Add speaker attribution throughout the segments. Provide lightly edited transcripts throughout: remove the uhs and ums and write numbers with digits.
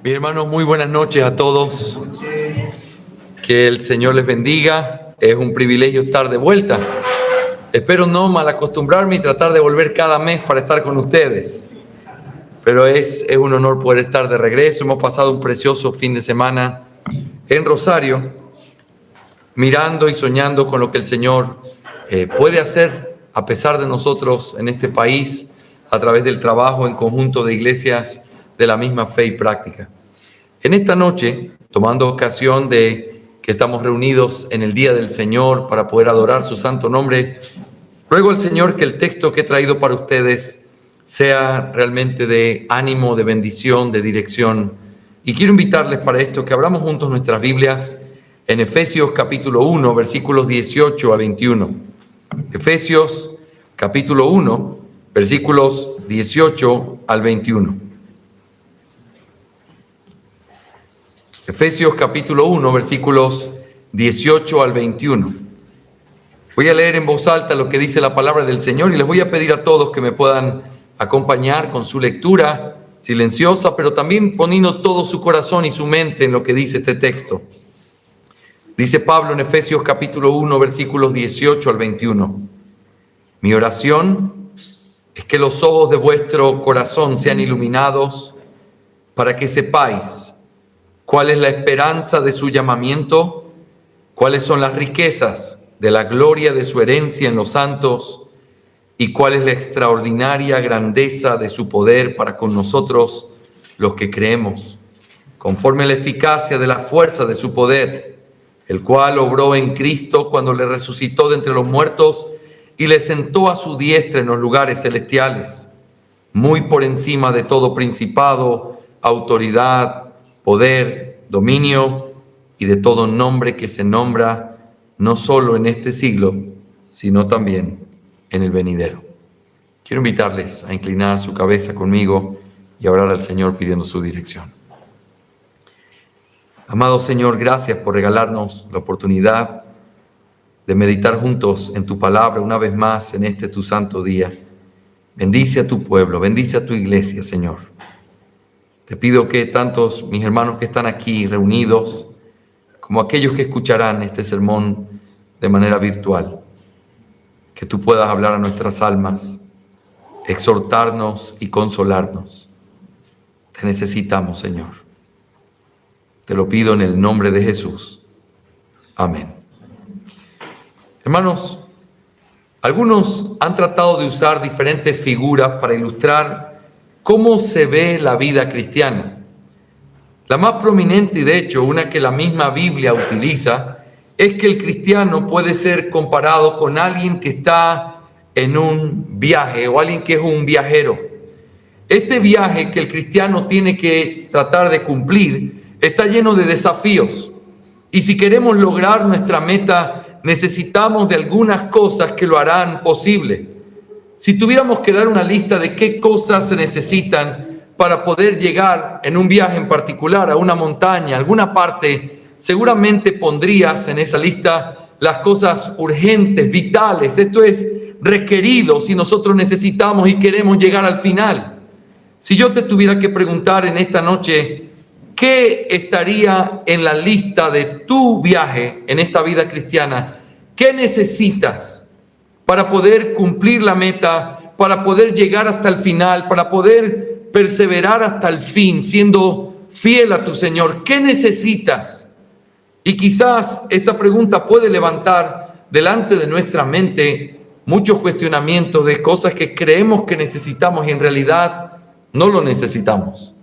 Speaker 1: Mis hermanos, muy buenas noches a todos. Que el Señor les bendiga. Es un privilegio estar de vuelta. Espero no malacostumbrarme y tratar de volver cada mes para estar con ustedes. Pero es un honor poder estar de regreso. Hemos pasado un precioso fin de semana en Rosario, mirando y soñando con lo que el Señor puede hacer a pesar de nosotros en este país, a través del trabajo en conjunto de iglesias de la misma fe y práctica. En esta noche, tomando ocasión de que estamos reunidos en el Día del Señor para poder adorar su santo nombre, ruego al Señor que el texto que he traído para ustedes sea realmente de ánimo, de bendición, de dirección. Y quiero invitarles para esto que abramos juntos nuestras Biblias en Efesios capítulo 1, versículos 18 a 21. Efesios capítulo 1, versículos 18 al 21. Efesios capítulo 1, versículos 18 al 21. Voy a leer en voz alta lo que dice la palabra del Señor y les voy a pedir a todos que me puedan acompañar con su lectura silenciosa, pero también poniendo todo su corazón y su mente en lo que dice este texto. Dice Pablo en Efesios capítulo 1, versículos 18 al 21. Mi oración es que los ojos de vuestro corazón sean iluminados para que sepáis cuál es la esperanza de su llamamiento, cuáles son las riquezas de la gloria de su herencia en los santos y cuál es la extraordinaria grandeza de su poder para con nosotros los que creemos, conforme a la eficacia de la fuerza de su poder, el cual obró en Cristo cuando le resucitó de entre los muertos y le sentó a su diestra en los lugares celestiales, muy por encima de todo principado, autoridad, poder, dominio y de todo nombre que se nombra no solo en este siglo, sino también en el venidero. Quiero invitarles a inclinar su cabeza conmigo y a orar al Señor pidiendo su dirección. Amado Señor, gracias por regalarnos la oportunidad de meditar juntos en tu palabra una vez más en este tu santo día. Bendice a tu pueblo, bendice a tu iglesia, Señor. Te pido que tantos mis hermanos que están aquí reunidos, como aquellos que escucharán este sermón de manera virtual, que tú puedas hablar a nuestras almas, exhortarnos y consolarnos. Te necesitamos, Señor. Te lo pido en el nombre de Jesús. Amén. Hermanos, algunos han tratado de usar diferentes figuras para ilustrar ¿cómo se ve la vida cristiana? La más prominente, y de hecho una que la misma Biblia utiliza, es que el cristiano puede ser comparado con alguien que está en un viaje o alguien que es un viajero. Este viaje que el cristiano tiene que tratar de cumplir está lleno de desafíos. Y si queremos lograr nuestra meta, necesitamos de algunas cosas que lo harán posible. Si tuviéramos que dar una lista de qué cosas se necesitan para poder llegar en un viaje en particular a una montaña, a alguna parte, seguramente pondrías en esa lista las cosas urgentes, vitales. Esto es requerido si nosotros necesitamos y queremos llegar al final. Si yo te tuviera que preguntar en esta noche, ¿qué estaría en la lista de tu viaje en esta vida cristiana? ¿Qué necesitas para poder cumplir la meta, para poder llegar hasta el final, para poder perseverar hasta el fin, siendo fiel a tu Señor? ¿Qué necesitas? Y quizás esta pregunta puede levantar delante de nuestra mente muchos cuestionamientos de cosas que creemos que necesitamos y en realidad no lo necesitamos.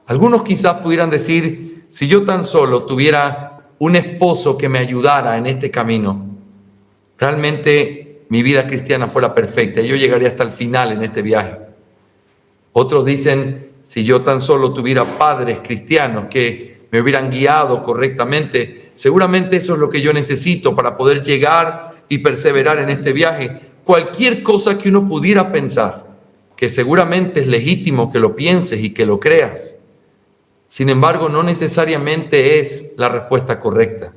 Speaker 1: Algunos quizás pudieran decir, si yo tan solo tuviera un esposo que me ayudara en este camino, realmente mi vida cristiana fuera perfecta y yo llegaría hasta el final en este viaje. Otros dicen, si yo tan solo tuviera padres cristianos que me hubieran guiado correctamente, seguramente eso es lo que yo necesito para poder llegar y perseverar en este viaje. Cualquier cosa que uno pudiera pensar, que seguramente es legítimo que lo pienses y que lo creas. Sin embargo, no necesariamente es la respuesta correcta.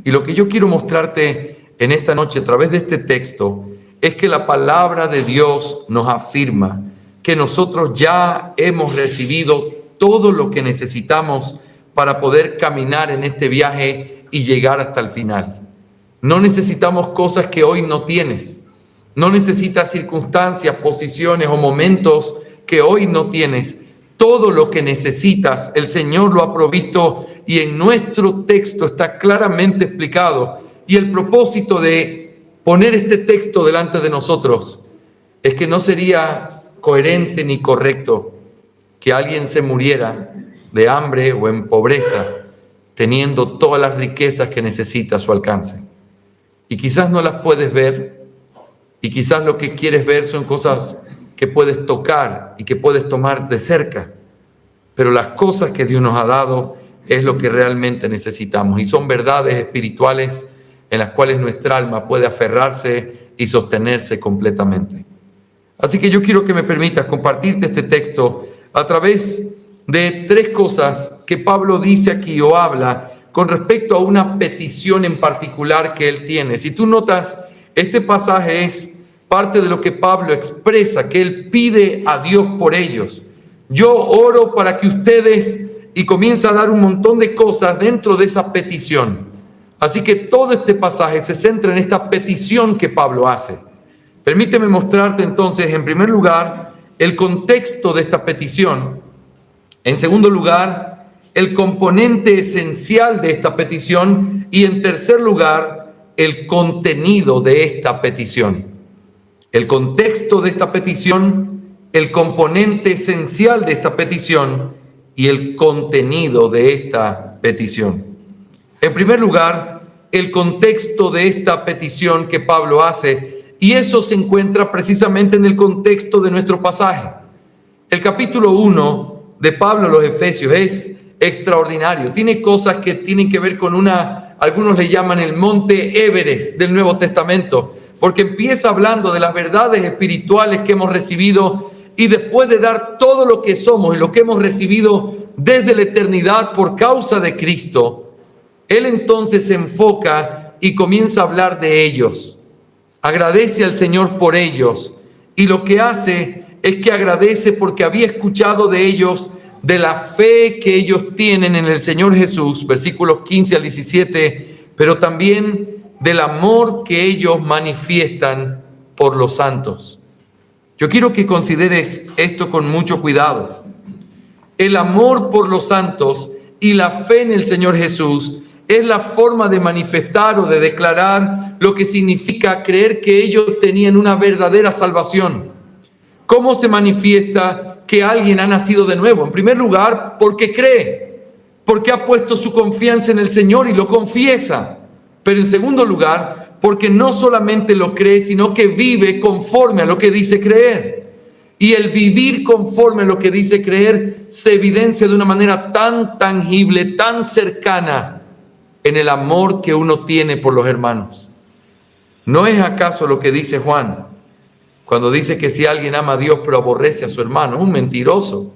Speaker 1: Y lo que yo quiero mostrarte en esta noche a través de este texto es que la palabra de Dios nos afirma que nosotros ya hemos recibido todo lo que necesitamos para poder caminar en este viaje y llegar hasta el final. No necesitamos cosas que hoy no tienes. No necesitas circunstancias, posiciones o momentos que hoy no tienes. Todo lo que necesitas, el Señor lo ha provisto y en nuestro texto está claramente explicado. Y el propósito de poner este texto delante de nosotros es que no sería coherente ni correcto que alguien se muriera de hambre o en pobreza teniendo todas las riquezas que necesita a su alcance. Y quizás no las puedes ver, y quizás lo que quieres ver son cosas que puedes tocar y que puedes tomar de cerca, pero las cosas que Dios nos ha dado es lo que realmente necesitamos, y son verdades espirituales en las cuales nuestra alma puede aferrarse y sostenerse completamente. Así que yo quiero que me permitas compartirte este texto a través de 3 cosas que Pablo dice aquí o habla con respecto a una petición en particular que él tiene. Si tú notas, este pasaje es parte de lo que Pablo expresa, que él pide a Dios por ellos. Yo oro para que ustedes, y comienza a dar un montón de cosas dentro de esa petición. Así que todo este pasaje se centra en esta petición que Pablo hace. Permíteme mostrarte entonces, en primer lugar, el contexto de esta petición. En segundo lugar, el componente esencial de esta petición. Y en tercer lugar, el contenido de esta petición. El contexto de esta petición, el componente esencial de esta petición y el contenido de esta petición. En primer lugar, el contexto de esta petición que Pablo hace, y eso se encuentra precisamente en el contexto de nuestro pasaje. El capítulo 1 de Pablo a los Efesios es extraordinario. Tiene cosas que tienen que ver con algunos le llaman el monte Everest del Nuevo Testamento, porque empieza hablando de las verdades espirituales que hemos recibido, y después de dar todo lo que somos y lo que hemos recibido desde la eternidad por causa de Cristo, él entonces se enfoca y comienza a hablar de ellos. Agradece al Señor por ellos, y lo que hace es que agradece porque había escuchado de ellos, de la fe que ellos tienen en el Señor Jesús, versículos 15 al 17, pero también del amor que ellos manifiestan por los santos. Yo quiero que consideres esto con mucho cuidado. El amor por los santos y la fe en el Señor Jesús es la forma de manifestar o de declarar lo que significa creer que ellos tenían una verdadera salvación. ¿Cómo se manifiesta que alguien ha nacido de nuevo? En primer lugar, porque cree, porque ha puesto su confianza en el Señor y lo confiesa. Pero en segundo lugar, porque no solamente lo cree, sino que vive conforme a lo que dice creer. Y el vivir conforme a lo que dice creer se evidencia de una manera tan tangible, tan cercana, en el amor que uno tiene por los hermanos. ¿No es acaso lo que dice Juan cuando dice que si alguien ama a Dios pero aborrece a su hermano? Es un mentiroso.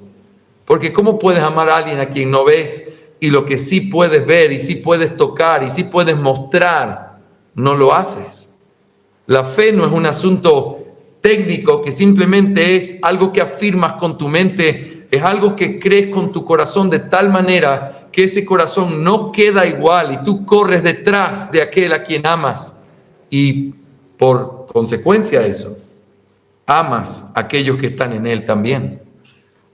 Speaker 1: Porque ¿cómo puedes amar a alguien a quien no ves, y lo que sí puedes ver y sí puedes tocar y sí puedes mostrar, no lo haces? La fe no es un asunto técnico que simplemente es algo que afirmas con tu mente, es algo que crees con tu corazón de tal manera que ese corazón no queda igual y tú corres detrás de aquel a quien amas, y por consecuencia de eso amas a aquellos que están en él también.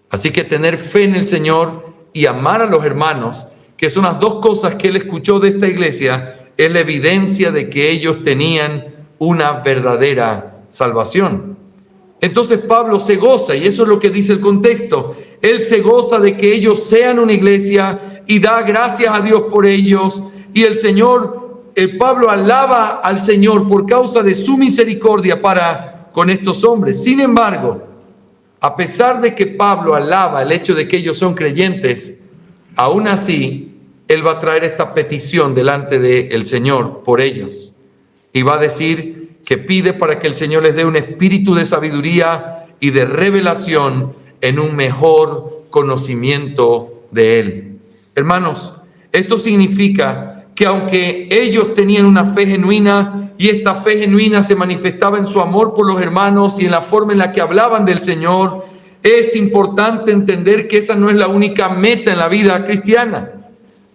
Speaker 1: Así que tener fe en el Señor y amar a los hermanos, que son las dos cosas que él escuchó de esta iglesia, es la evidencia de que ellos tenían una verdadera salvación. Entonces Pablo se goza, y eso es lo que dice el contexto. Él se goza de que ellos sean una iglesia y da gracias a Dios por ellos. Y Pablo alaba al Señor por causa de su misericordia para con estos hombres. Sin embargo, a pesar de que Pablo alaba el hecho de que ellos son creyentes, aún así, él va a traer esta petición delante del Señor por ellos. Y va a decir que pide para que el Señor les dé un espíritu de sabiduría y de revelación en un mejor conocimiento de Él. Hermanos, esto significa que aunque ellos tenían una fe genuina, y esta fe genuina se manifestaba en su amor por los hermanos y en la forma en la que hablaban del Señor, es importante entender que esa no es la única meta en la vida cristiana.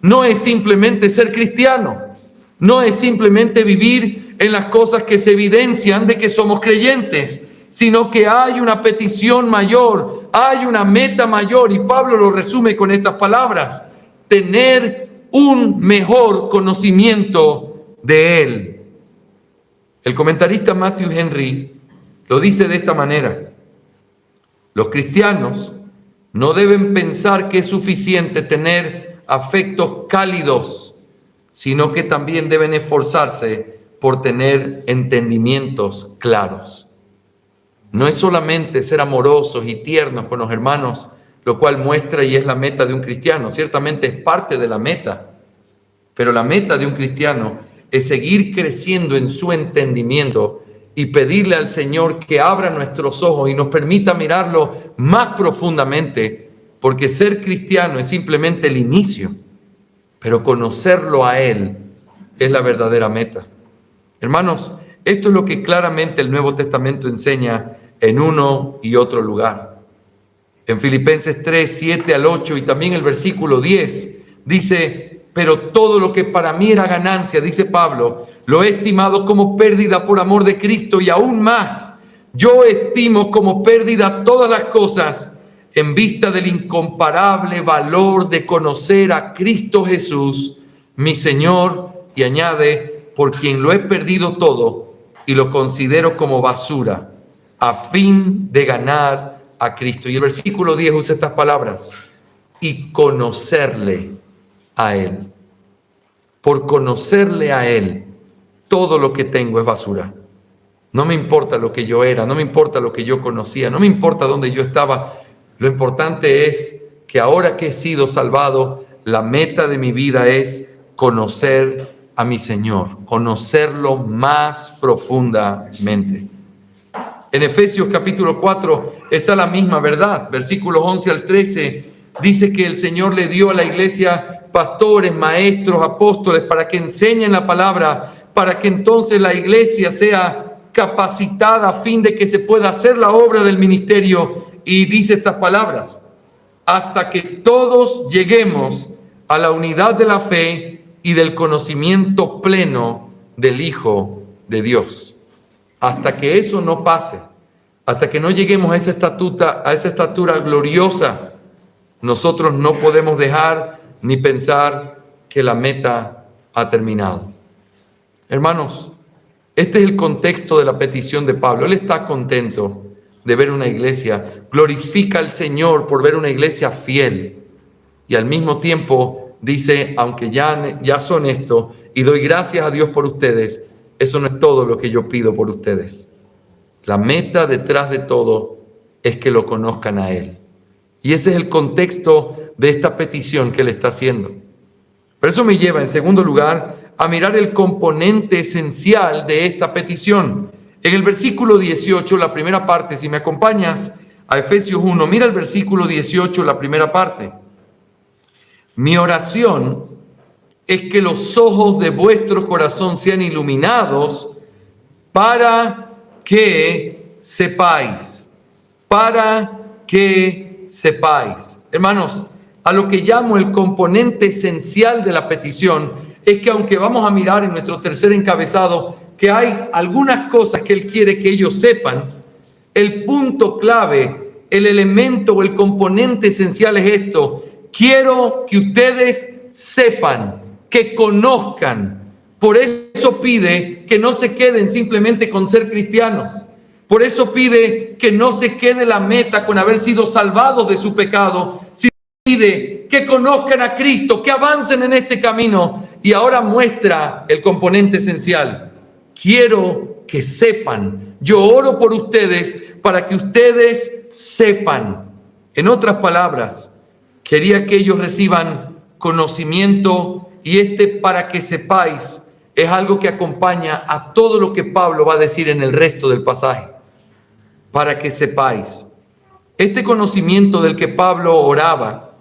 Speaker 1: No es simplemente ser cristiano. No es simplemente vivir en las cosas que se evidencian de que somos creyentes, sino que hay una petición mayor, hay una meta mayor, y Pablo lo resume con estas palabras: tener un mejor conocimiento de Él. El comentarista Matthew Henry lo dice de esta manera: los cristianos no deben pensar que es suficiente tener afectos cálidos, sino que también deben esforzarse por tener entendimientos claros. No es solamente ser amorosos y tiernos con los hermanos, lo cual muestra y es la meta de un cristiano. Ciertamente es parte de la meta, pero la meta de un cristiano es seguir creciendo en su entendimiento y pedirle al Señor que abra nuestros ojos y nos permita mirarlo más profundamente, porque ser cristiano es simplemente el inicio, pero conocerlo a Él es la verdadera meta. Hermanos, esto es lo que claramente el Nuevo Testamento enseña en uno y otro lugar. En Filipenses 3, 7 al 8 y también el versículo 10 dice: pero todo lo que para mí era ganancia, dice Pablo, lo he estimado como pérdida por amor de Cristo, y aún más, yo estimo como pérdida todas las cosas en vista del incomparable valor de conocer a Cristo Jesús, mi Señor, y añade, por quien lo he perdido todo y lo considero como basura, a fin de ganar a Cristo. Y el versículo 10 usa estas palabras: y conocerle a Él. Por conocerle a Él, todo lo que tengo es basura. No me importa lo que yo era, no me importa lo que yo conocía, no me importa dónde yo estaba. Lo importante es que ahora que he sido salvado, la meta de mi vida es conocer a mi Señor, conocerlo más profundamente. En Efesios capítulo 4 está la misma verdad. Versículos 11 al 13 dice que el Señor le dio a la iglesia pastores, maestros, apóstoles, para que enseñen la palabra, para que entonces la iglesia sea capacitada a fin de que se pueda hacer la obra del ministerio. Y dice estas palabras: hasta que todos lleguemos a la unidad de la fe y del conocimiento pleno del Hijo de Dios. Hasta que eso no pase, hasta que no lleguemos a esa estatura gloriosa, nosotros no podemos dejar ni pensar que la meta ha terminado. Hermanos, este es el contexto de la petición de Pablo. Él está contento de ver una iglesia, glorifica al Señor por ver una iglesia fiel, y al mismo tiempo dice: aunque ya son esto, y doy gracias a Dios por ustedes, eso no es todo lo que yo pido por ustedes. La meta detrás de todo es que lo conozcan a Él. Y ese es el contexto de esta petición que Él está haciendo. Pero eso me lleva, en segundo lugar, a mirar el componente esencial de esta petición. En el versículo 18, la primera parte, si me acompañas a Efesios 1, mira el versículo 18, la primera parte. Mi oración es que los ojos de vuestro corazón sean iluminados para que sepáis. Hermanos, a lo que llamo el componente esencial de la petición es que, aunque vamos a mirar en nuestro tercer encabezado que hay algunas cosas que Él quiere que ellos sepan, el punto clave, el elemento o el componente esencial es esto: quiero que ustedes sepan, que conozcan. Por eso pide que no se queden simplemente con ser cristianos. Por eso pide que no se quede la meta con haber sido salvados de su pecado, sino pide que conozcan a Cristo, que avancen en este camino. Y ahora muestra el componente esencial: quiero que sepan. Yo oro por ustedes para que ustedes sepan. En otras palabras, quería que ellos reciban conocimiento, y para que sepáis es algo que acompaña a todo lo que Pablo va a decir en el resto del pasaje. Para que sepáis. Este conocimiento del que Pablo oraba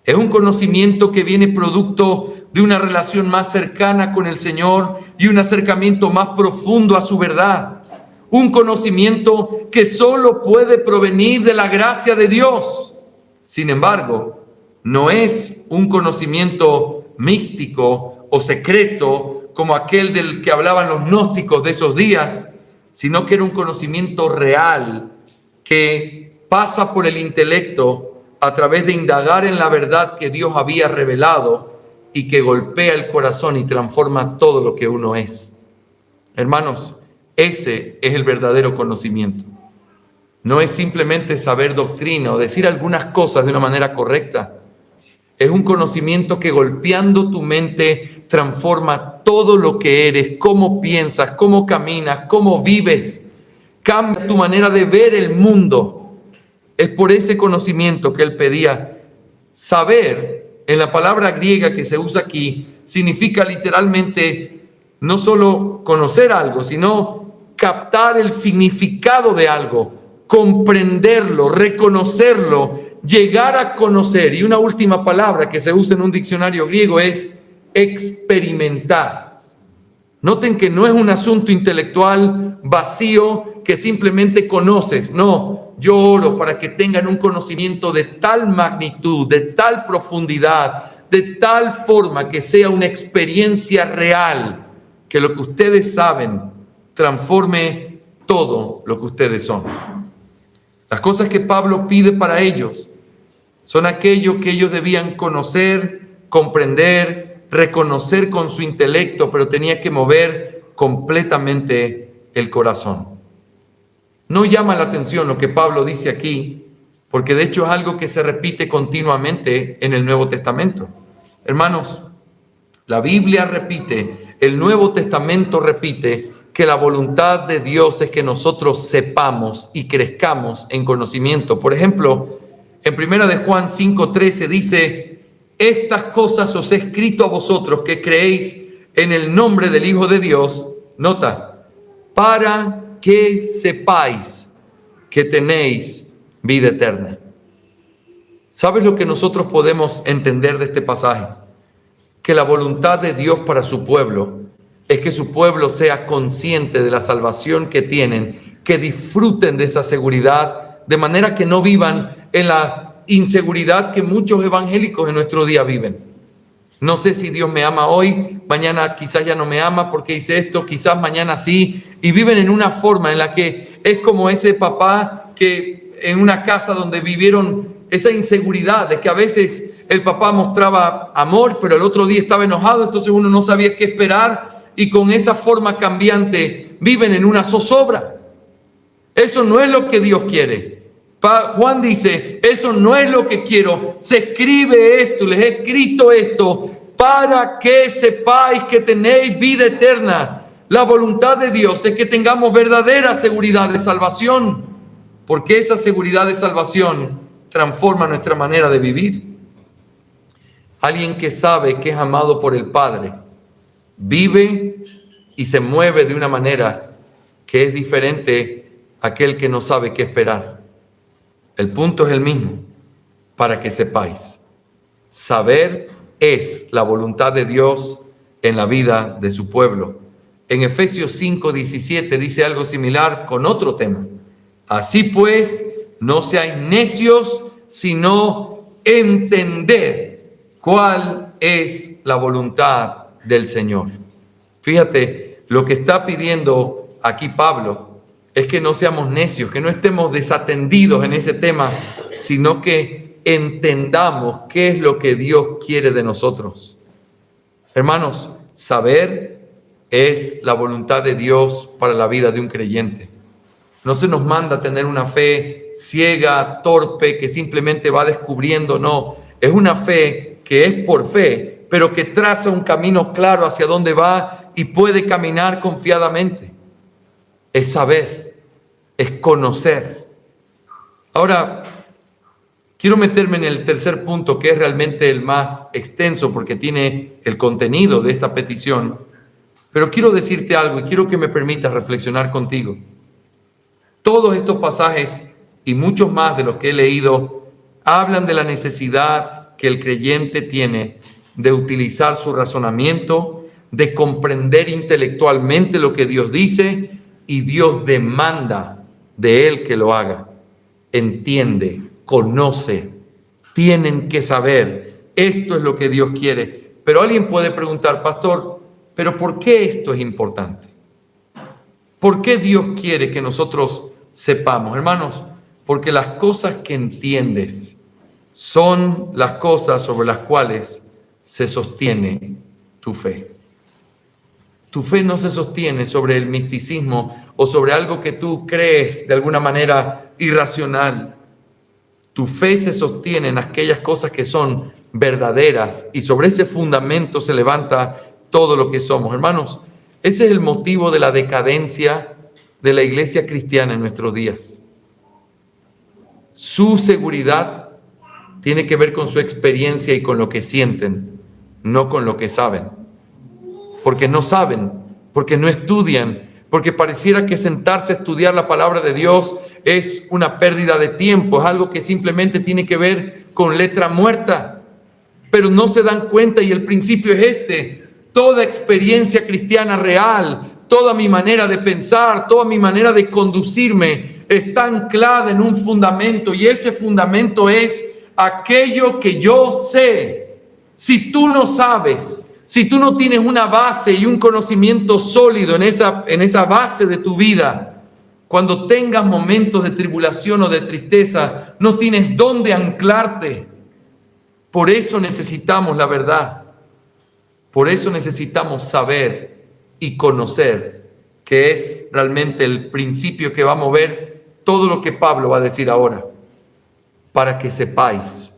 Speaker 1: es un conocimiento que viene producto de una relación más cercana con el Señor y un acercamiento más profundo a su verdad. un conocimiento que solo puede provenir de la gracia de Dios. Sin embargo, no es un conocimiento místico o secreto como aquel del que hablaban los gnósticos de esos días, sino que era un conocimiento real que pasa por el intelecto a través de indagar en la verdad que Dios había revelado y que golpea el corazón y transforma todo lo que uno es. Hermanos, ese es el verdadero conocimiento. No es simplemente saber doctrina o decir algunas cosas de una manera correcta. Es un conocimiento que golpeando tu mente transforma todo lo que eres, cómo piensas, cómo caminas, cómo vives. Cambia tu manera de ver el mundo. Es por ese conocimiento que él pedía. Saber, en la palabra griega que se usa aquí, significa literalmente no solo conocer algo, sino captar el significado de algo, comprenderlo, reconocerlo, llegar a conocer. Y una última palabra que se usa en un diccionario griego es experimentar. Noten que no es un asunto intelectual vacío que simplemente conoces. No, yo oro para que tengan un conocimiento de tal magnitud, de tal profundidad, de tal forma que sea una experiencia real, que lo que ustedes saben transforme todo lo que ustedes son. Las cosas que Pablo pide para ellos son aquello que ellos debían conocer, comprender, reconocer con su intelecto, pero tenía que mover completamente el corazón. No llama la atención lo que Pablo dice aquí, porque de hecho es algo que se repite continuamente en el Nuevo Testamento. Hermanos, la Biblia repite, el Nuevo Testamento repite que la voluntad de Dios es que nosotros sepamos y crezcamos en conocimiento. Por ejemplo, en 1 de Juan 5:13 dice: estas cosas os he escrito a vosotros que creéis en el nombre del Hijo de Dios, nota, para que sepáis que tenéis vida eterna. ¿Sabes lo que nosotros podemos entender de este pasaje? Que la voluntad de Dios para su pueblo es que su pueblo sea consciente de la salvación que tienen, que disfruten de esa seguridad, de manera que no vivan en la inseguridad que muchos evangélicos en nuestro día viven. No sé si Dios me ama hoy, mañana quizás ya no me ama porque hice esto, quizás mañana sí, y viven en una forma en la que es como ese papá que en una casa donde vivieron esa inseguridad de que a veces el papá mostraba amor, pero el otro día estaba enojado, entonces uno no sabía qué esperar, y con esa forma cambiante viven en una zozobra. Eso no es lo que Dios quiere. Juan dice, eso no es lo que quiero. Se escribe esto, les he escrito esto, para que sepáis que tenéis vida eterna. La voluntad de Dios es que tengamos verdadera seguridad de salvación, porque esa seguridad de salvación transforma nuestra manera de vivir. Alguien que sabe que es amado por el Padre, vive y se mueve de una manera que es diferente a aquel que no sabe qué esperar. El punto es el mismo, para que sepáis. Saber es la voluntad de Dios en la vida de su pueblo. En Efesios 5:17 dice algo similar con otro tema. Así pues, no seáis necios, sino entended cuál es la voluntad del Señor. Fíjate, lo que está pidiendo aquí Pablo es que no seamos necios, que no estemos desatendidos en ese tema, sino que entendamos qué es lo que Dios quiere de nosotros. Hermanos, saber es la voluntad de Dios para la vida de un creyente. No se nos manda a tener una fe ciega, torpe, que simplemente va descubriendo, no. Es una fe que es por fe, pero que traza un camino claro hacia dónde va y puede caminar confiadamente. Es saber, es conocer. Ahora, quiero meterme en el tercer punto, que es realmente el más extenso porque tiene el contenido de esta petición. Pero quiero decirte algo y quiero que me permitas reflexionar contigo. Todos estos pasajes y muchos más de los que he leído hablan de la necesidad que el creyente tiene de utilizar su razonamiento, de comprender intelectualmente lo que Dios dice, y Dios demanda de él que lo haga. Entiende, conoce, tienen que saber, esto es lo que Dios quiere. Pero alguien puede preguntar, pastor, ¿pero por qué esto es importante? ¿Por qué Dios quiere que nosotros sepamos? Hermanos, porque las cosas que entiendes son las cosas sobre las cuales se sostiene tu fe. Tu fe no se sostiene sobre el misticismo o sobre algo que tú crees de alguna manera irracional. Tu fe se sostiene en aquellas cosas que son verdaderas y sobre ese fundamento se levanta todo lo que somos. Hermanos, ese es el motivo de la decadencia de la iglesia cristiana en nuestros días. Su seguridad tiene que ver con su experiencia y con lo que sienten, no con lo que saben. Porque no saben, porque no estudian, porque pareciera que sentarse a estudiar la palabra de Dios es una pérdida de tiempo, es algo que simplemente tiene que ver con letra muerta. Pero no se dan cuenta y el principio es este: toda experiencia cristiana real, toda mi manera de pensar, toda mi manera de conducirme está anclada en un fundamento, y ese fundamento es aquello que yo sé. Si tú no sabes, si tú no tienes una base y un conocimiento sólido en esa base de tu vida, cuando tengas momentos de tribulación o de tristeza, no tienes dónde anclarte. Por eso necesitamos la verdad. Por eso necesitamos saber y conocer, que es realmente el principio que va a mover todo lo que Pablo va a decir ahora. Para que sepáis,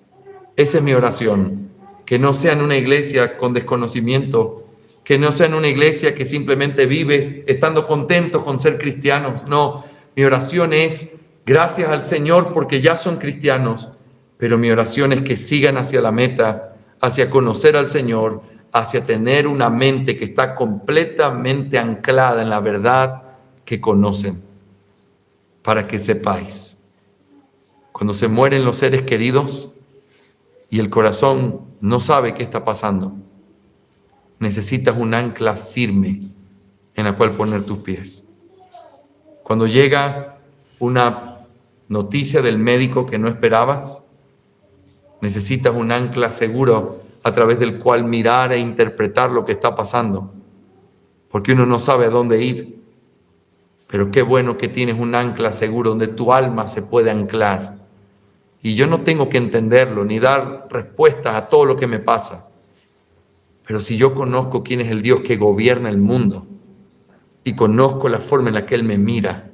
Speaker 1: esa es mi oración, que no sea en una iglesia con desconocimiento, que no sea en una iglesia que simplemente vive estando contentos con ser cristianos. No, mi oración es, gracias al Señor porque ya son cristianos, pero mi oración es que sigan hacia la meta, hacia conocer al Señor, hacia tener una mente que está completamente anclada en la verdad que conocen. Para que sepáis, cuando se mueren los seres queridos y el corazón no sabe qué está pasando, necesitas un ancla firme en la cual poner tus pies. Cuando llega una noticia del médico que no esperabas, necesitas un ancla seguro a través del cual mirar e interpretar lo que está pasando, porque uno no sabe a dónde ir. Pero qué bueno que tienes un ancla seguro donde tu alma se puede anclar. Y yo no tengo que entenderlo ni dar respuestas a todo lo que me pasa. Pero si yo conozco quién es el Dios que gobierna el mundo y conozco la forma en la que Él me mira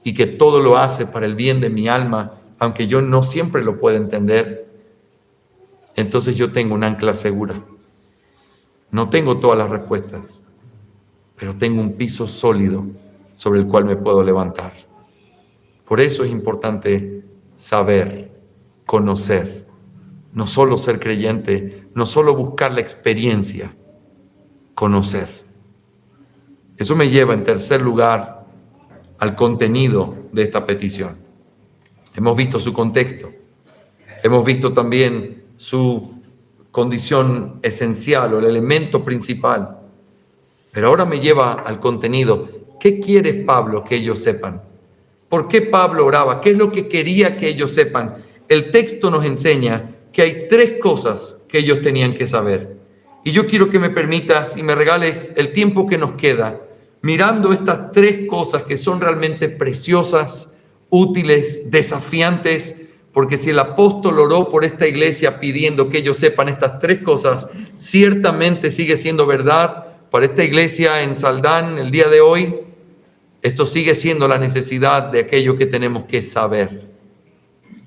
Speaker 1: y que todo lo hace para el bien de mi alma, aunque yo no siempre lo pueda entender, entonces yo tengo un ancla segura. No tengo todas las respuestas, pero tengo un piso sólido sobre el cual me puedo levantar. Por eso es importante saber, conocer, no solo ser creyente, no solo buscar la experiencia, conocer. Eso me lleva en tercer lugar al contenido de esta petición. Hemos visto su contexto, hemos visto también su condición esencial o el elemento principal, pero ahora me lleva al contenido. ¿Qué quiere Pablo que ellos sepan? ¿Por qué Pablo oraba? ¿Qué es lo que quería que ellos sepan? El texto nos enseña que hay tres cosas que ellos tenían que saber. Y yo quiero que me permitas y me regales el tiempo que nos queda mirando estas tres cosas que son realmente preciosas, útiles, desafiantes, porque si el apóstol oró por esta iglesia pidiendo que ellos sepan estas tres cosas, ciertamente sigue siendo verdad para esta iglesia en Saldán el día de hoy. Esto sigue siendo la necesidad de aquello que tenemos que saber.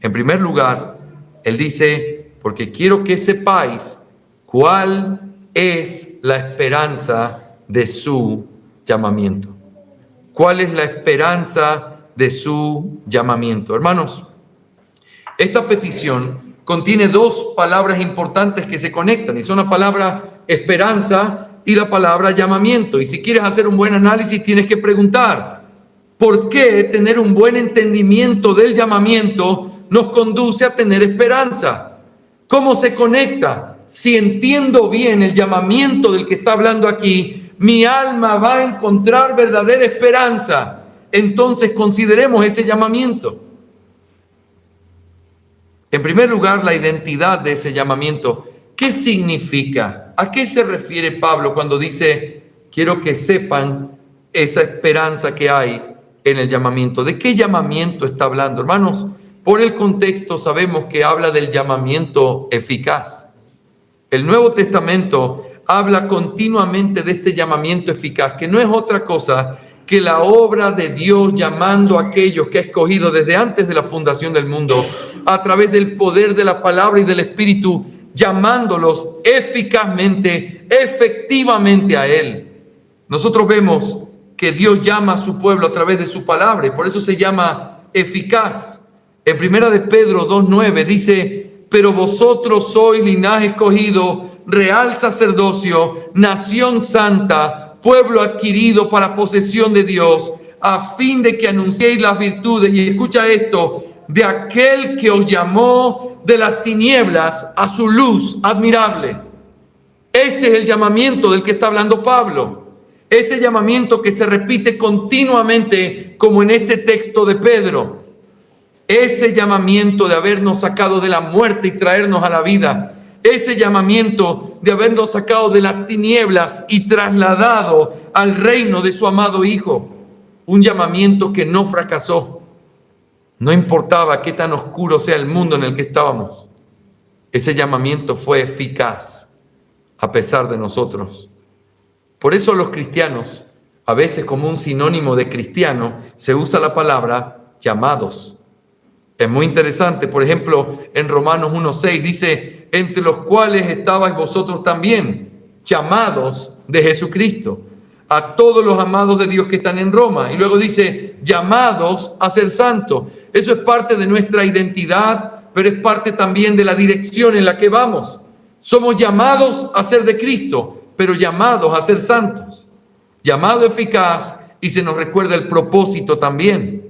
Speaker 1: En primer lugar, él dice, porque quiero que sepáis cuál es la esperanza de su llamamiento. ¿Cuál es la esperanza de su llamamiento? Hermanos, esta petición contiene dos palabras importantes que se conectan y son la palabra esperanza y la palabra llamamiento. Y si quieres hacer un buen análisis, tienes que preguntar, ¿por qué tener un buen entendimiento del llamamiento nos conduce a tener esperanza? ¿Cómo se conecta? Si entiendo bien el llamamiento del que está hablando aquí, mi alma va a encontrar verdadera esperanza. Entonces consideremos ese llamamiento. En primer lugar, la identidad de ese llamamiento. ¿Qué significa? ¿A qué se refiere Pablo cuando dice, quiero que sepan esa esperanza que hay en el llamamiento? ¿De qué llamamiento está hablando? Hermanos, por el contexto sabemos que habla del llamamiento eficaz. El Nuevo Testamento habla continuamente de este llamamiento eficaz, que no es otra cosa que la obra de Dios llamando a aquellos que ha escogido desde antes de la fundación del mundo, a través del poder de la palabra y del Espíritu, llamándolos eficazmente, efectivamente a Él. Nosotros vemos que Dios llama a su pueblo a través de su palabra, y por eso se llama eficaz. En 1 de Pedro 2:9 dice, pero vosotros sois linaje escogido, real sacerdocio, nación santa, pueblo adquirido para posesión de Dios, a fin de que anunciéis las virtudes, y escucha esto, de aquel que os llamó de las tinieblas a su luz admirable. Ese es el llamamiento del que está hablando Pablo. Ese llamamiento que se repite continuamente como en este texto de Pedro. Ese llamamiento de habernos sacado de la muerte y traernos a la vida. Ese llamamiento de habernos sacado de las tinieblas y trasladado al reino de su amado Hijo. Un llamamiento que no fracasó. No importaba qué tan oscuro sea el mundo en el que estábamos. Ese llamamiento fue eficaz a pesar de nosotros. Por eso los cristianos, a veces como un sinónimo de cristiano, se usa la palabra llamados. Es muy interesante, por ejemplo, en Romanos 1:6 dice, entre los cuales estabais vosotros también, llamados de Jesucristo, a todos los amados de Dios que están en Roma. Y luego dice, llamados a ser santos. Eso es parte de nuestra identidad, pero es parte también de la dirección en la que vamos. Somos llamados a ser de Cristo, pero llamados a ser santos. Llamado eficaz, y se nos recuerda el propósito también.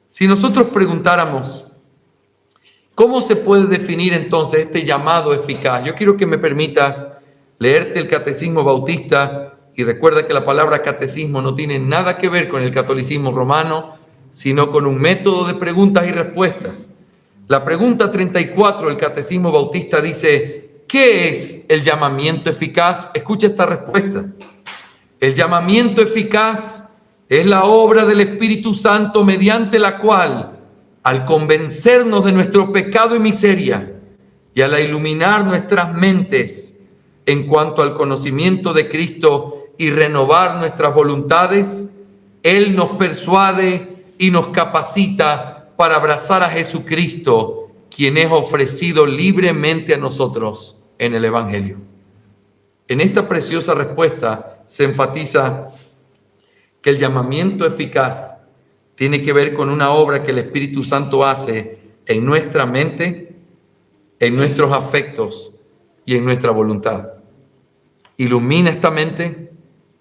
Speaker 1: Si nosotros preguntáramos, ¿cómo se puede definir entonces este llamado eficaz? Yo quiero que me permitas leerte el Catecismo Bautista, y recuerda que la palabra catecismo no tiene nada que ver con el catolicismo romano, sino con un método de preguntas y respuestas. La pregunta 34 del Catecismo Bautista dice, ¿qué es el llamamiento eficaz? Escucha esta respuesta. El llamamiento eficaz es la obra del Espíritu Santo mediante la cual, al convencernos de nuestro pecado y miseria y al iluminar nuestras mentes en cuanto al conocimiento de Cristo y renovar nuestras voluntades, Él nos persuade y nos capacita para abrazar a Jesucristo, quien es ofrecido libremente a nosotros en el Evangelio. En esta preciosa respuesta se enfatiza que el llamamiento eficaz tiene que ver con una obra que el Espíritu Santo hace en nuestra mente, en nuestros afectos y en nuestra voluntad. Ilumina esta mente,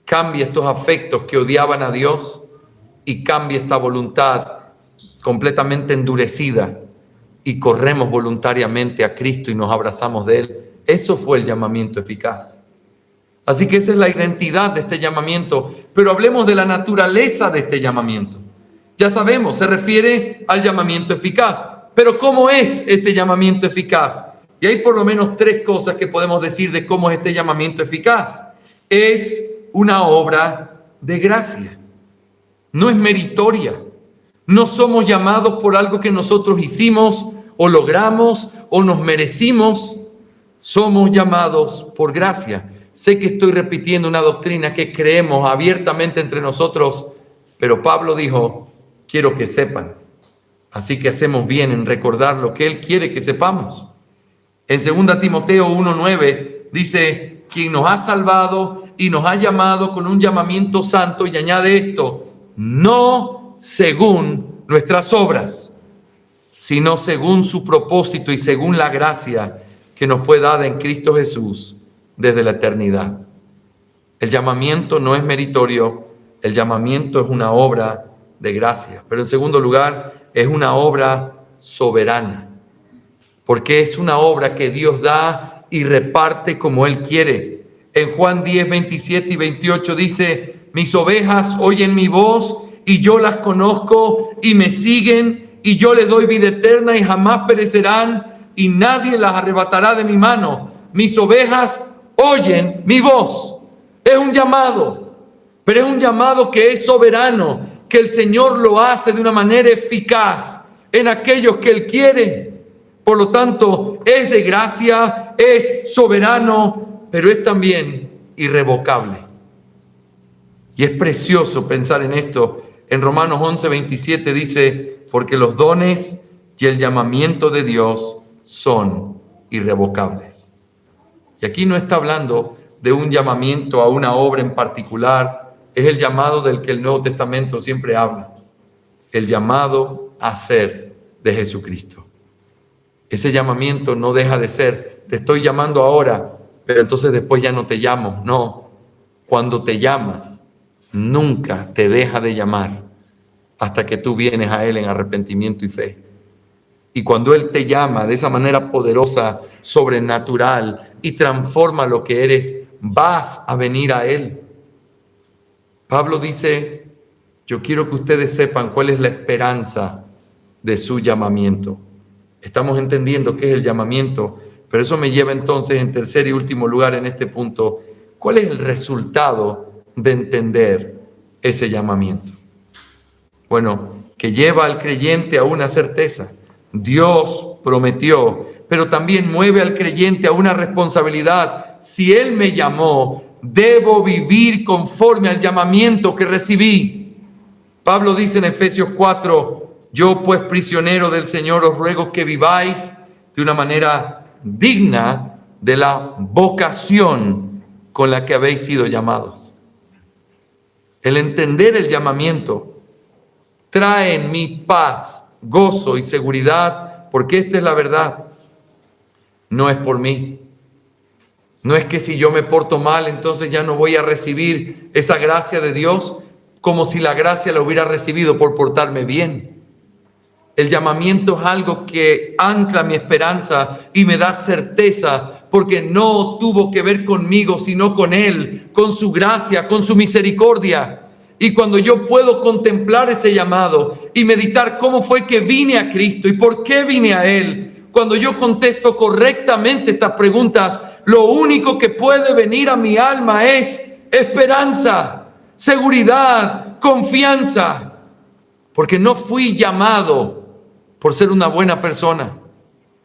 Speaker 1: cambia estos afectos que odiaban a Dios y cambia esta voluntad completamente endurecida y corremos voluntariamente a Cristo y nos abrazamos de Él. Eso fue el llamamiento eficaz. Así que esa es la identidad de este llamamiento, pero hablemos de la naturaleza de este llamamiento. Ya sabemos, se refiere al llamamiento eficaz, pero ¿cómo es este llamamiento eficaz? Y hay por lo menos tres cosas que podemos decir de cómo es este llamamiento eficaz. Es una obra de gracia, no es meritoria. No somos llamados por algo que nosotros hicimos o logramos o nos merecimos. Somos llamados por gracia. Sé que estoy repitiendo una doctrina que creemos abiertamente entre nosotros, pero Pablo dijo, quiero que sepan. Así que hacemos bien en recordar lo que Él quiere que sepamos. En 2 Timoteo 1:9 dice, quien nos ha salvado y nos ha llamado con un llamamiento santo, y añade esto, no según nuestras obras, sino según su propósito y según la gracia que nos fue dada en Cristo Jesús desde la eternidad. El llamamiento no es meritorio, el llamamiento es una obra de gracia. Pero en segundo lugar, es una obra soberana, porque es una obra que Dios da y reparte como Él quiere. En Juan 10, 27 y 28 dice: mis ovejas oyen mi voz y yo las conozco y me siguen y yo les doy vida eterna y jamás perecerán y nadie las arrebatará de mi mano. Mis ovejas oyen mi voz. Es un llamado, pero es un llamado que es soberano, que el Señor lo hace de una manera eficaz en aquellos que Él quiere. Por lo tanto, es de gracia, es soberano, pero es también irrevocable. Y es precioso pensar en esto. En Romanos 11, 27 dice: porque los dones y el llamamiento de Dios son irrevocables. Y aquí no está hablando de un llamamiento a una obra en particular, es el llamado del que el Nuevo Testamento siempre habla, el llamado a ser de Jesucristo. Ese llamamiento no deja de ser: te estoy llamando ahora, pero entonces después ya no te llamo. No, cuando te llama, nunca te deja de llamar hasta que tú vienes a Él en arrepentimiento y fe. Y cuando Él te llama de esa manera poderosa, sobrenatural, y transforma lo que eres, vas a venir a Él. Pablo dice: yo quiero que ustedes sepan cuál es la esperanza de su llamamiento. Estamos entendiendo qué es el llamamiento, pero eso me lleva entonces, en tercer y último lugar en este punto, ¿cuál es el resultado de entender ese llamamiento? Bueno, que lleva al creyente a una certeza. Dios prometió, pero también mueve al creyente a una responsabilidad. Si Él me llamó, debo vivir conforme al llamamiento que recibí. Pablo dice en Efesios 4: yo pues, prisionero del Señor, os ruego que viváis de una manera digna de la vocación con la que habéis sido llamados. El entender el llamamiento trae en mí paz, gozo y seguridad, porque esta es la verdad. No es por mí. No es que si yo me porto mal, entonces ya no voy a recibir esa gracia de Dios, como si la gracia la hubiera recibido por portarme bien. El llamamiento es algo que ancla mi esperanza y me da certeza, porque no tuvo que ver conmigo, sino con Él, con su gracia, con su misericordia. Y cuando yo puedo contemplar ese llamado y meditar cómo fue que vine a Cristo y por qué vine a Él, cuando yo contesto correctamente estas preguntas, lo único que puede venir a mi alma es esperanza, seguridad, confianza, porque no fui llamado por ser una buena persona.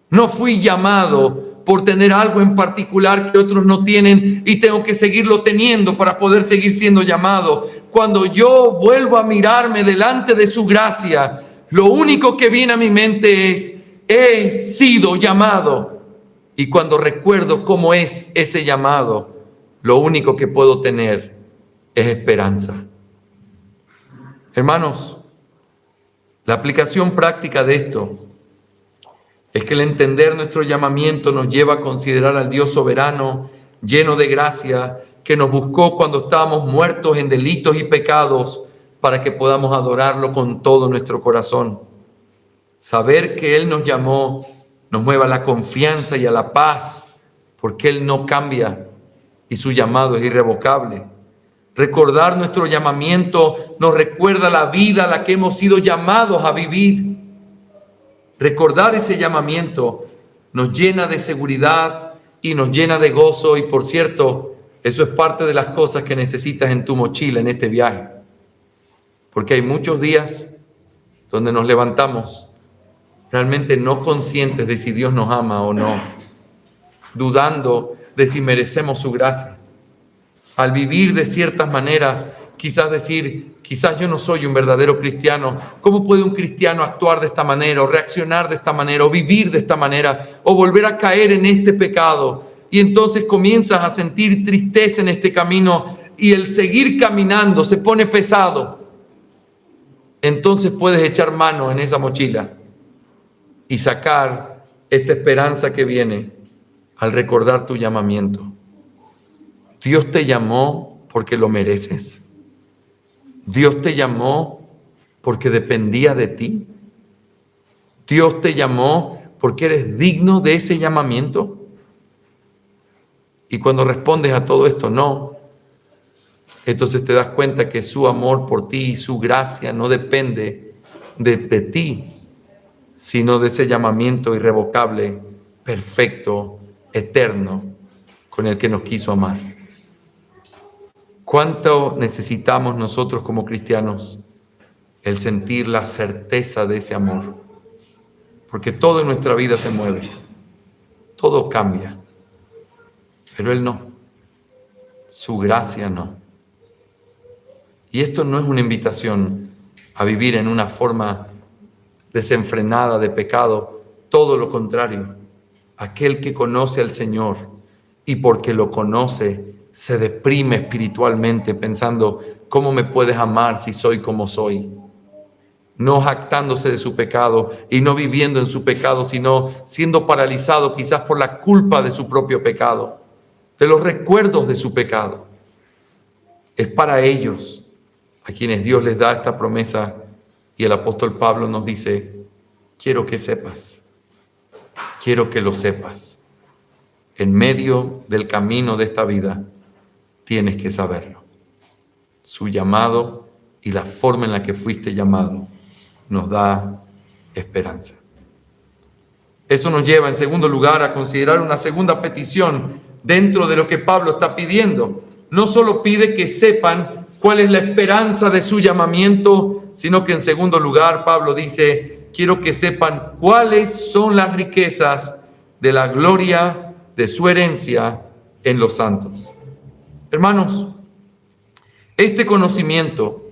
Speaker 1: No fui llamado por tener algo en particular que otros no tienen y tengo que seguirlo teniendo para poder seguir siendo llamado. Cuando yo vuelvo a mirarme delante de su gracia, lo único que viene a mi mente es: he sido llamado. Y cuando recuerdo cómo es ese llamado, lo único que puedo tener es esperanza. Hermanos, la aplicación práctica de esto es que el entender nuestro llamamiento nos lleva a considerar al Dios soberano, lleno de gracia, que nos buscó cuando estábamos muertos en delitos y pecados, para que podamos adorarlo con todo nuestro corazón. Saber que Él nos llamó nos mueve a la confianza y a la paz, porque Él no cambia y su llamado es irrevocable. Recordar nuestro llamamiento nos recuerda la vida a la que hemos sido llamados a vivir. Recordar ese llamamiento nos llena de seguridad y nos llena de gozo. Y por cierto, eso es parte de las cosas que necesitas en tu mochila en este viaje. Porque hay muchos días donde nos levantamos realmente no conscientes de si Dios nos ama o no, dudando de si merecemos su gracia. Al vivir de ciertas maneras, quizás decir: quizás yo no soy un verdadero cristiano. ¿Cómo puede un cristiano actuar de esta manera, o reaccionar de esta manera, o vivir de esta manera, o volver a caer en este pecado? Y entonces comienzas a sentir tristeza en este camino y el seguir caminando se pone pesado. Entonces puedes echar mano en esa mochila y sacar esta esperanza que viene al recordar tu llamamiento. Dios te llamó porque lo mereces. Dios te llamó porque dependía de ti. Dios te llamó porque eres digno de ese llamamiento. Y cuando respondes a todo esto, no, entonces te das cuenta que su amor por ti y su gracia no depende de ti, sino de ese llamamiento irrevocable, perfecto, eterno, con el que nos quiso amar. ¿Cuánto necesitamos nosotros como cristianos el sentir la certeza de ese amor? Porque todo en nuestra vida se mueve, todo cambia, pero Él no, su gracia no. Y esto no es una invitación a vivir en una forma desenfrenada de pecado, todo lo contrario. Aquel que conoce al Señor y porque lo conoce se deprime espiritualmente pensando, ¿cómo me puedes amar si soy como soy? No jactándose de su pecado y no viviendo en su pecado, sino siendo paralizado quizás por la culpa de su propio pecado, de los recuerdos de su pecado. Es para ellos a quienes Dios les da esta promesa y el apóstol Pablo nos dice, quiero que sepas, quiero que lo sepas. En medio del camino de esta vida tienes que saberlo. Su llamado y la forma en la que fuiste llamado nos da esperanza. Eso nos lleva en segundo lugar a considerar una segunda petición dentro de lo que Pablo está pidiendo. No solo pide que sepan cuál es la esperanza de su llamamiento, sino que en segundo lugar Pablo dice, quiero que sepan cuáles son las riquezas de la gloria de su herencia en los santos. Hermanos, este conocimiento,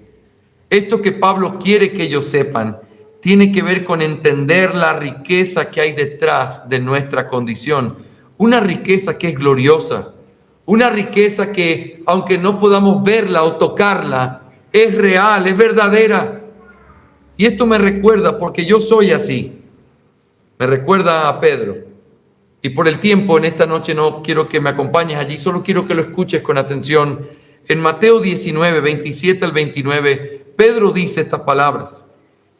Speaker 1: esto que Pablo quiere que ellos sepan, tiene que ver con entender la riqueza que hay detrás de nuestra condición. Una riqueza que es gloriosa, una riqueza que, aunque no podamos verla o tocarla, es real, es verdadera. Y esto me recuerda, porque yo soy así, me recuerda a Pedro. Y por el tiempo, en esta noche no quiero que me acompañes allí, solo quiero que lo escuches con atención. En Mateo 19, 27 al 29, Pedro dice estas palabras.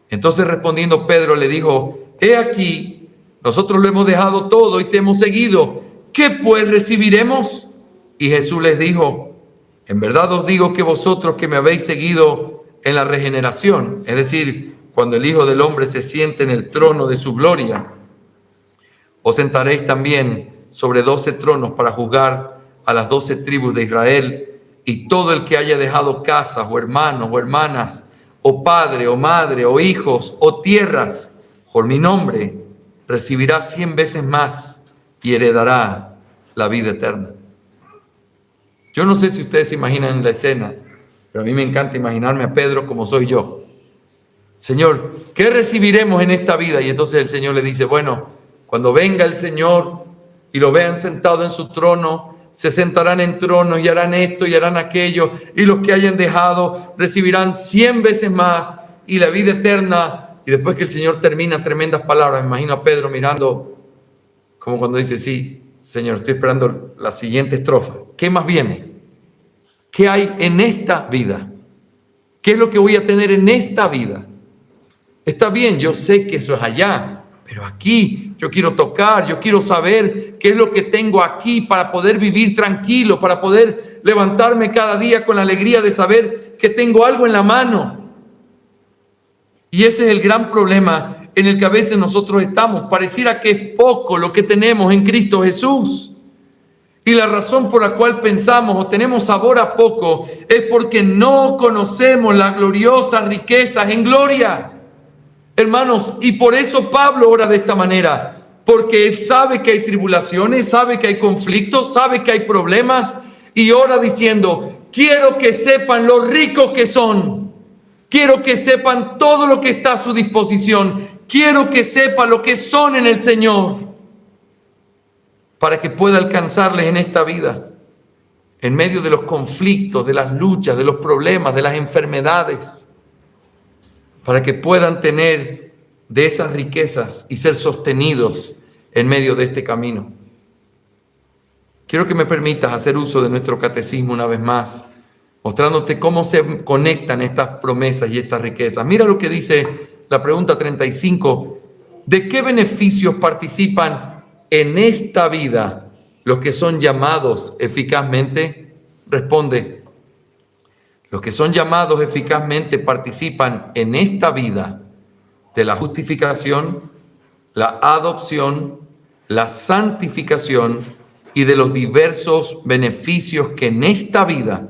Speaker 1: Entonces respondiendo Pedro le dijo, he aquí, nosotros lo hemos dejado todo y te hemos seguido. ¿Qué pues recibiremos? Y Jesús les dijo, en verdad os digo que vosotros que me habéis seguido en la regeneración, es decir, cuando el Hijo del Hombre se siente en el trono de su gloria, os sentaréis también sobre 12 tronos para juzgar a las 12 tribus de Israel. Y todo el que haya dejado casas o hermanos o hermanas, o padre o madre o hijos o tierras por mi nombre, recibirá 100 veces más y heredará la vida eterna. Yo no sé si ustedes se imaginan la escena, pero a mí me encanta imaginarme a Pedro como soy yo. Señor, ¿qué recibiremos en esta vida? Y entonces el Señor le dice, bueno, cuando venga el Señor y lo vean sentado en su trono, se sentarán en tronos y harán esto y harán aquello, y los que hayan dejado recibirán 100 veces más y la vida eterna. Y después que el Señor termina tremendas palabras, me imagino a Pedro mirando como cuando dice, sí, Señor, estoy esperando la siguiente estrofa. ¿Qué más viene? ¿Qué hay en esta vida? ¿Qué es lo que voy a tener en esta vida? Está bien, yo sé que eso es allá, pero aquí yo quiero tocar, yo quiero saber qué es lo que tengo aquí para poder vivir tranquilo, para poder levantarme cada día con la alegría de saber que tengo algo en la mano. Y ese es el gran problema en el que a veces nosotros estamos. Pareciera que es poco lo que tenemos en Cristo Jesús. Y la razón por la cual pensamos o tenemos sabor a poco es porque no conocemos las gloriosas riquezas en gloria. Hermanos, y por eso Pablo ora de esta manera, porque él sabe que hay tribulaciones, sabe que hay conflictos, sabe que hay problemas, y ora diciendo, quiero que sepan lo ricos que son, quiero que sepan todo lo que está a su disposición, quiero que sepan lo que son en el Señor, para que pueda alcanzarles en esta vida, en medio de los conflictos, de las luchas, de los problemas, de las enfermedades, para que puedan tener de esas riquezas y ser sostenidos en medio de este camino. Quiero que me permitas hacer uso de nuestro catecismo una vez más, mostrándote cómo se conectan estas promesas y estas riquezas. Mira lo que dice la pregunta 35. ¿De qué beneficios participan en esta vida los que son llamados eficazmente? Responde, los que son llamados eficazmente participan en esta vida de la justificación, la adopción, la santificación y de los diversos beneficios que en esta vida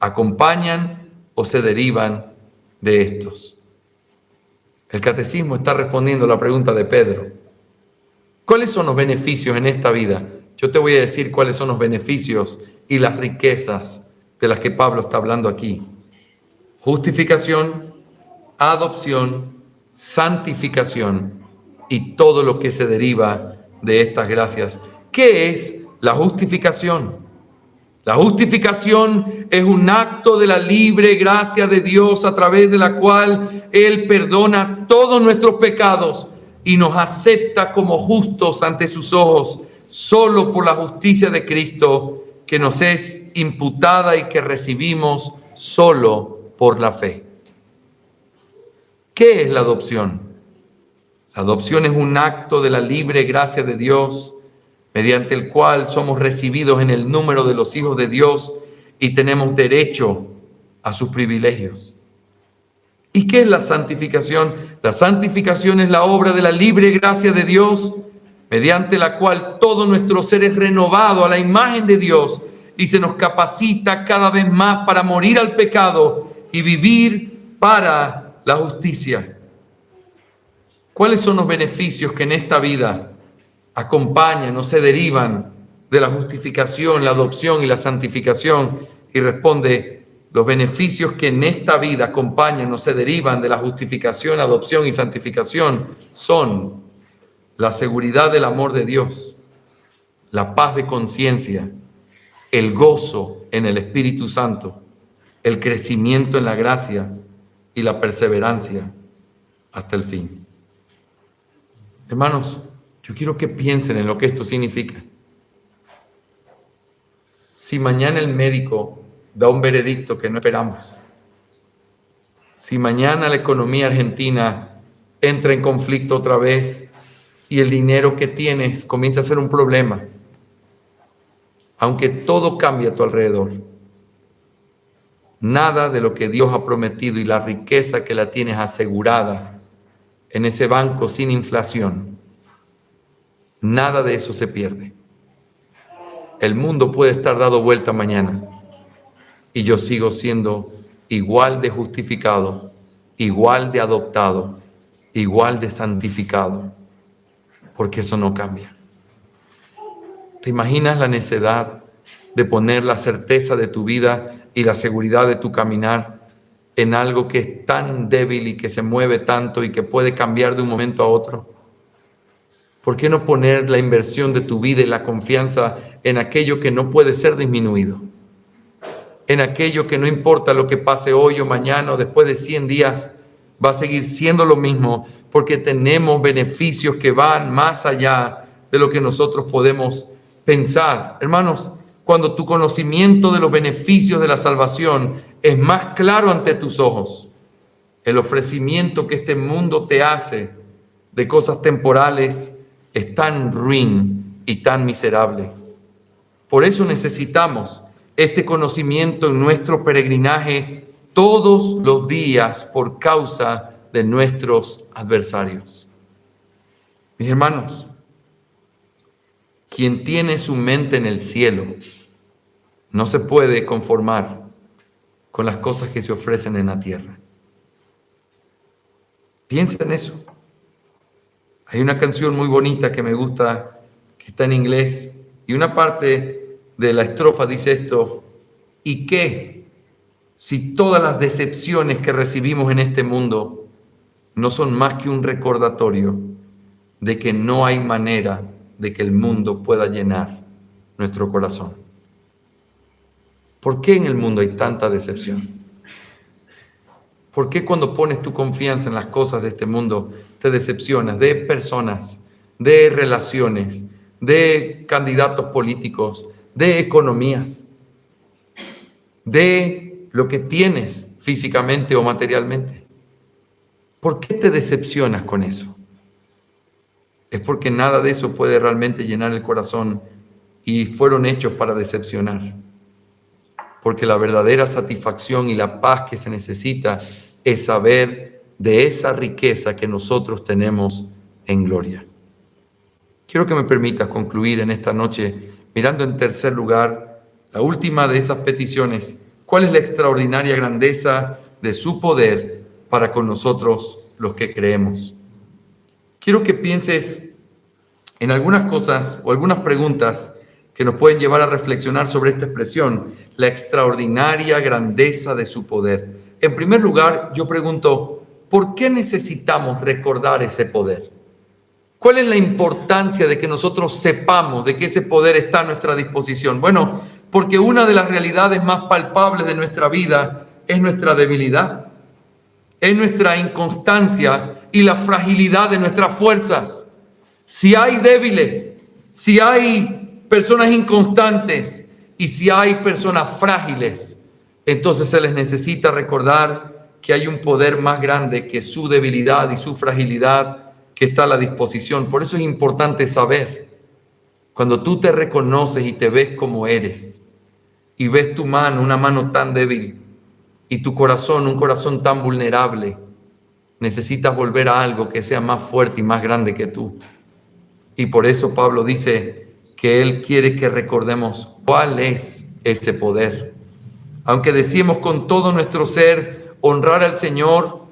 Speaker 1: acompañan o se derivan de estos. El catecismo está respondiendo a la pregunta de Pedro. ¿Cuáles son los beneficios en esta vida? Yo te voy a decir cuáles son los beneficios y las riquezas de las que Pablo está hablando aquí. Justificación, adopción, santificación y todo lo que se deriva de estas gracias. ¿Qué es la justificación? La justificación es un acto de la libre gracia de Dios a través de la cual Él perdona todos nuestros pecados y nos acepta como justos ante sus ojos solo por la justicia de Cristo que nos es imputada y que recibimos solo por la fe. ¿Qué es la adopción? La adopción es un acto de la libre gracia de Dios mediante el cual somos recibidos en el número de los hijos de Dios y tenemos derecho a sus privilegios. ¿Y qué es la santificación? La santificación es la obra de la libre gracia de Dios, mediante la cual todo nuestro ser es renovado a la imagen de Dios y se nos capacita cada vez más para morir al pecado y vivir para la justicia. ¿Cuáles son los beneficios que en esta vida acompañan o se derivan de la justificación, la adopción y la santificación? Y responde, los beneficios que en esta vida acompañan o se derivan de la justificación, adopción y santificación son la seguridad del amor de Dios, la paz de conciencia, el gozo en el Espíritu Santo, el crecimiento en la gracia y la perseverancia hasta el fin. Hermanos, yo quiero que piensen en lo que esto significa. Si mañana el médico da un veredicto que no esperamos, si mañana la economía argentina entra en conflicto otra vez y el dinero que tienes comienza a ser un problema, aunque todo cambie a tu alrededor, nada de lo que Dios ha prometido y la riqueza que la tienes asegurada en ese banco sin inflación, nada de eso se pierde. El mundo puede estar dado vuelta mañana y yo sigo siendo igual de justificado, igual de adoptado, igual de santificado, porque eso no cambia. ¿Te imaginas la necedad de poner la certeza de tu vida y la seguridad de tu caminar en algo que es tan débil y que se mueve tanto y que puede cambiar de un momento a otro? ¿Por qué no poner la inversión de tu vida y la confianza en aquello que no puede ser disminuido? En aquello que no importa lo que pase hoy o mañana o después de 100 días, va a seguir siendo lo mismo porque tenemos beneficios que van más allá de lo que nosotros podemos pensar. Hermanos, cuando tu conocimiento de los beneficios de la salvación es más claro ante tus ojos, el ofrecimiento que este mundo te hace de cosas temporales es tan ruin y tan miserable. Por eso necesitamos este conocimiento en nuestro peregrinaje todos los días por causa de nuestros adversarios. Mis hermanos, quien tiene su mente en el cielo no se puede conformar con las cosas que se ofrecen en la tierra. Piensa en eso. Hay una canción muy bonita que me gusta, que está en inglés, y una parte de la estrofa dice esto: ¿y qué si todas las decepciones que recibimos en este mundo no son más que un recordatorio de que no hay manera de que el mundo pueda llenar nuestro corazón? ¿Por qué en el mundo hay tanta decepción? ¿Por qué cuando pones tu confianza en las cosas de este mundo te decepcionas de personas, de relaciones, de candidatos políticos, de economías, de lo que tienes físicamente o materialmente? ¿Por qué te decepcionas con eso? Es porque nada de eso puede realmente llenar el corazón y fueron hechos para decepcionar. Porque la verdadera satisfacción y la paz que se necesita es saber de esa riqueza que nosotros tenemos en gloria. Quiero que me permitas concluir en esta noche mirando en tercer lugar la última de esas peticiones. ¿Cuál es la extraordinaria grandeza de su poder para con nosotros los que creemos? Quiero que pienses en algunas cosas o algunas preguntas que nos pueden llevar a reflexionar sobre esta expresión, la extraordinaria grandeza de su poder. En primer lugar, yo pregunto, ¿por qué necesitamos recordar ese poder? ¿Cuál es la importancia de que nosotros sepamos de que ese poder está a nuestra disposición? Bueno, porque una de las realidades más palpables de nuestra vida es nuestra debilidad, es nuestra inconstancia y la fragilidad de nuestras fuerzas. Si hay débiles, si hay personas inconstantes y si hay personas frágiles, entonces se les necesita recordar que hay un poder más grande que su debilidad y su fragilidad que está a la disposición. Por eso es importante saber, cuando tú te reconoces y te ves como eres y ves tu mano, una mano tan débil, y tu corazón, un corazón tan vulnerable, necesitas volver a algo que sea más fuerte y más grande que tú. Y por eso Pablo dice que él quiere que recordemos cuál es ese poder. Aunque decimos con todo nuestro ser honrar al Señor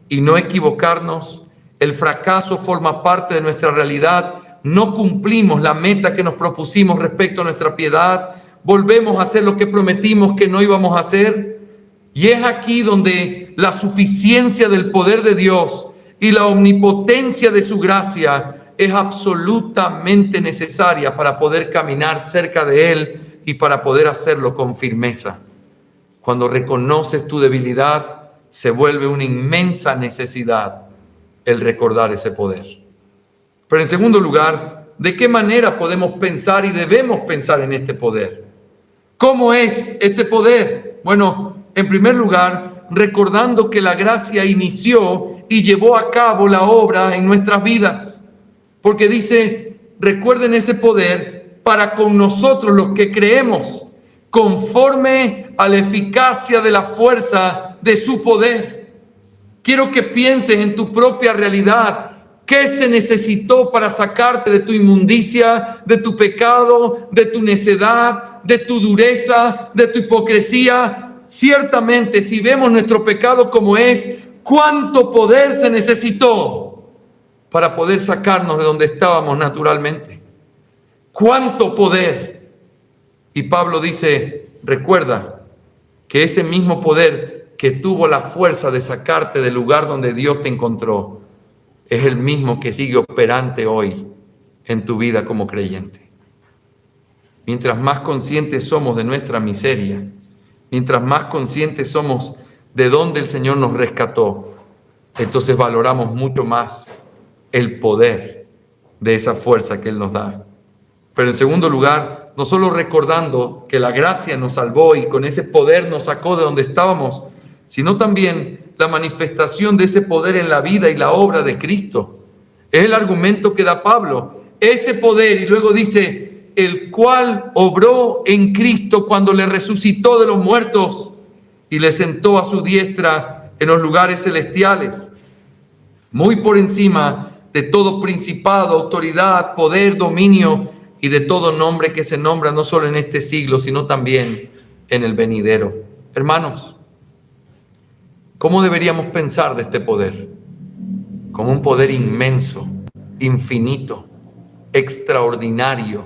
Speaker 1: y no equivocarnos, el fracaso forma parte de nuestra realidad. No cumplimos la meta que nos propusimos respecto a nuestra piedad. Volvemos a hacer lo que prometimos que no íbamos a hacer. Y es aquí donde la suficiencia del poder de Dios y la omnipotencia de su gracia es absolutamente necesaria para poder caminar cerca de Él y para poder hacerlo con firmeza. Cuando reconoces tu debilidad, se vuelve una inmensa necesidad el recordar ese poder. Pero en segundo lugar, ¿de qué manera podemos pensar y debemos pensar en este poder? ¿Cómo es este poder? Bueno, en primer lugar, recordando que la gracia inició y llevó a cabo la obra en nuestras vidas. Porque dice, recuerden ese poder para con nosotros los que creemos, conforme a la eficacia de la fuerza de su poder. Quiero que pienses en tu propia realidad. ¿Qué se necesitó para sacarte de tu inmundicia, de tu pecado, de tu necedad, de tu dureza, de tu hipocresía? Ciertamente, si vemos nuestro pecado como es, ¿cuánto poder se necesitó para poder sacarnos de donde estábamos naturalmente? ¿Cuánto poder? Y Pablo dice, recuerda que ese mismo poder que tuvo la fuerza de sacarte del lugar donde Dios te encontró, es el mismo que sigue operante hoy en tu vida como creyente. Mientras más conscientes somos de nuestra miseria, mientras más conscientes somos de dónde el Señor nos rescató, entonces valoramos mucho más el poder de esa fuerza que Él nos da. Pero en segundo lugar, no solo recordando que la gracia nos salvó y con ese poder nos sacó de donde estábamos, sino también la manifestación de ese poder en la vida y la obra de Cristo. Es el argumento que da Pablo. Ese poder, y luego dice, el cual obró en Cristo cuando le resucitó de los muertos y le sentó a su diestra en los lugares celestiales, muy por encima de todo principado, autoridad, poder, dominio y de todo nombre que se nombra no solo en este siglo, sino también en el venidero. Hermanos, ¿cómo deberíamos pensar de este poder? Como un poder inmenso, infinito, extraordinario.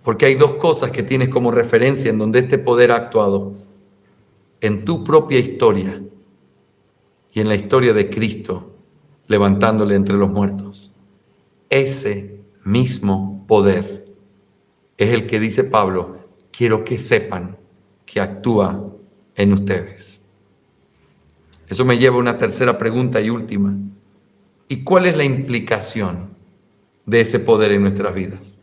Speaker 1: Porque hay dos cosas que tienes como referencia en donde este poder ha actuado. En tu propia historia y en la historia de Cristo, levantándole entre los muertos. Ese mismo poder es el que dice Pablo, quiero que sepan que actúa en ustedes. Eso me lleva a una tercera pregunta y última. ¿Y cuál es la implicación de ese poder en nuestras vidas?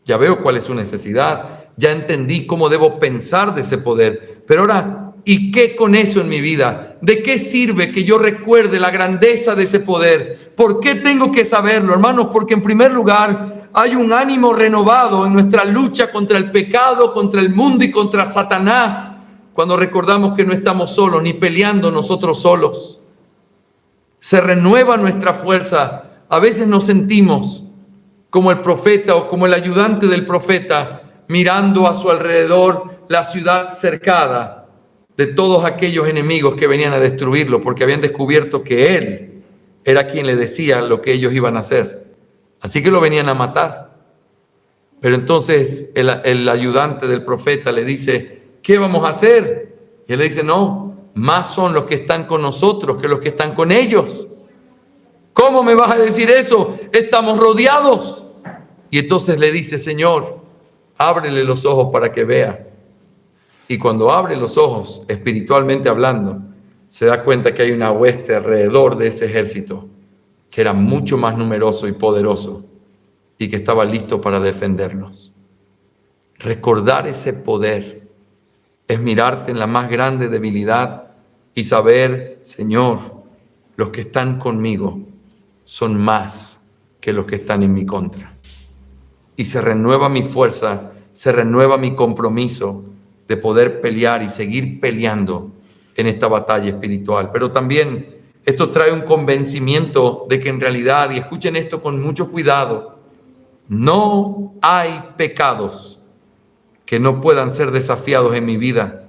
Speaker 1: Ya veo cuál es su necesidad, ya entendí cómo debo pensar de ese poder, pero ahora, ¿y qué con eso en mi vida? ¿De qué sirve que yo recuerde la grandeza de ese poder? ¿Por qué tengo que saberlo, hermanos? Porque en primer lugar, hay un ánimo renovado en nuestra lucha contra el pecado, contra el mundo y contra Satanás, cuando recordamos que no estamos solos, ni peleando nosotros solos. Se renueva nuestra fuerza. A veces nos sentimos como el profeta o como el ayudante del profeta, mirando a su alrededor la ciudad cercada de todos aquellos enemigos que venían a destruirlo, porque habían descubierto que él era quien le decía lo que ellos iban a hacer. Así que lo venían a matar. Pero entonces el ayudante del profeta le dice, ¿qué vamos a hacer? Y él le dice, no, más son los que están con nosotros que los que están con ellos. ¿Cómo me vas a decir eso? Estamos rodeados. Y entonces le dice, Señor, ábrele los ojos para que vea. Y cuando abre los ojos, espiritualmente hablando, se da cuenta que hay una hueste alrededor de ese ejército que era mucho más numeroso y poderoso y que estaba listo para defenderlos. Recordar ese poder es mirarte en la más grande debilidad y saber, Señor, los que están conmigo son más que los que están en mi contra. Y se renueva mi fuerza, se renueva mi compromiso de poder pelear y seguir peleando en esta batalla espiritual. Pero también esto trae un convencimiento de que en realidad, y escuchen esto con mucho cuidado, no hay pecados que no puedan ser desafiados en mi vida.